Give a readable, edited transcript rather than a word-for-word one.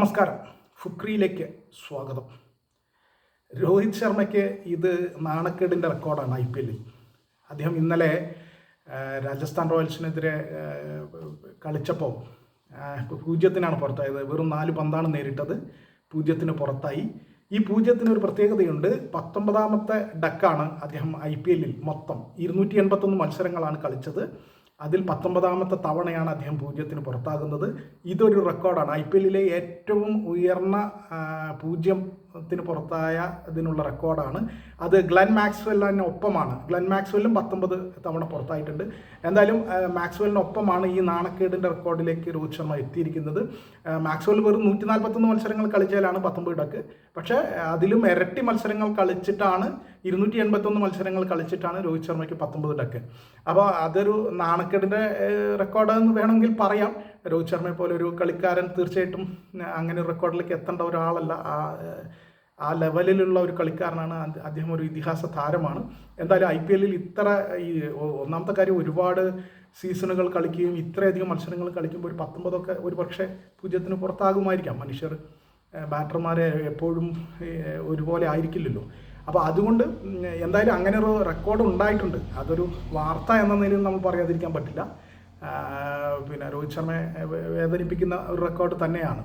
നമസ്കാരം. ഫുക്രിയിലേക്ക് സ്വാഗതം. രോഹിത് ശർമ്മയ്ക്ക് ഇത് നാണക്കേടിൻ്റെ റെക്കോർഡാണ് IPL. അദ്ദേഹം ഇന്നലെ രാജസ്ഥാൻ റോയൽസിനെതിരെ കളിച്ചപ്പോൾ 0-ന് പുറത്തായത്. വെറും 4 പന്താണ് നേരിട്ടത്, 0-ന് പുറത്തായി. ഈ 0-ന് ഒരു പ്രത്യേകതയുണ്ട്. 19ാമത്തെ ഡക്കാണ് അദ്ദേഹം IPL മൊത്തം 281 മത്സരങ്ങളാണ് കളിച്ചത്. അതിൽ 19ാമത്തെ തവണയാണ് അദ്ദേഹം 0-ന് പുറത്താകുന്നത്. ഇതൊരു റെക്കോർഡാണ്. IPL ഏറ്റവും ഉയർന്ന 0-ന് പുറത്തായ ഇതിനുള്ള റെക്കോർഡാണ്. അത് ഗ്ലെൻ മാക്സ്വെല്ലിന് ഒപ്പമാണ്. ഗ്ലെൻ മാക്സ്വെല്ലും 19 തവണ പുറത്തായിട്ടുണ്ട്. എന്തായാലും മാക്സ്വെല്ലിനൊപ്പമാണ് ഈ നാണക്കേടിൻ്റെ റെക്കോർഡിലേക്ക് രോഹിത് ശർമ്മ എത്തിയിരിക്കുന്നത്. മാക്സ്വെൽ വെറും 141 മത്സരങ്ങൾ കളിച്ചാലാണ് 19 ഡക്ക്. പക്ഷേ അതിലും ഇരട്ടി മത്സരങ്ങൾ കളിച്ചിട്ടാണ് 281 മത്സരങ്ങൾ കളിച്ചിട്ടാണ് രോഹിത് ശർമ്മയ്ക്ക് 19 ഡക്ക്. അപ്പോൾ അതൊരു നാണക്കേടിൻ്റെ റെക്കോർഡ് എന്ന് വേണമെങ്കിൽ പറയാം. രോഹിത് ശർമ്മയെ പോലെ ഒരു കളിക്കാരൻ തീർച്ചയായിട്ടും അങ്ങനെ ഒരു റെക്കോർഡിലേക്ക് എത്തേണ്ട ഒരാളല്ല. ആ ലെവലിലുള്ള ഒരു കളിക്കാരനാണ് അദ്ദേഹം. ഒരു ഇതിഹാസ താരമാണ്. എന്തായാലും IPL ഇത്ര ഒന്നാമത്തെ കാര്യം, ഒരുപാട് സീസണുകൾ കളിക്കുകയും ഇത്രയധികം മത്സരങ്ങൾ കളിക്കുമ്പോൾ ഒരു 19ഒക്കെ ഒരു പക്ഷേ 0-ന് പുറത്താകുമായിരിക്കാം. മനുഷ്യർ ബാറ്റർമാരെ എപ്പോഴും ഒരുപോലെ ആയിരിക്കില്ലല്ലോ. അപ്പോൾ അതുകൊണ്ട് എന്തായാലും അങ്ങനെ ഒരു റെക്കോർഡ് ഉണ്ടായിട്ടുണ്ട്. അതൊരു വാർത്ത എന്ന നിലയിൽ നമ്മൾ പറയാതിരിക്കാൻ പറ്റില്ല. പിന്നെ രോഹിത് ശർമ്മയെ വേദനിപ്പിക്കുന്ന ഒരു റെക്കോർഡ് തന്നെയാണ്.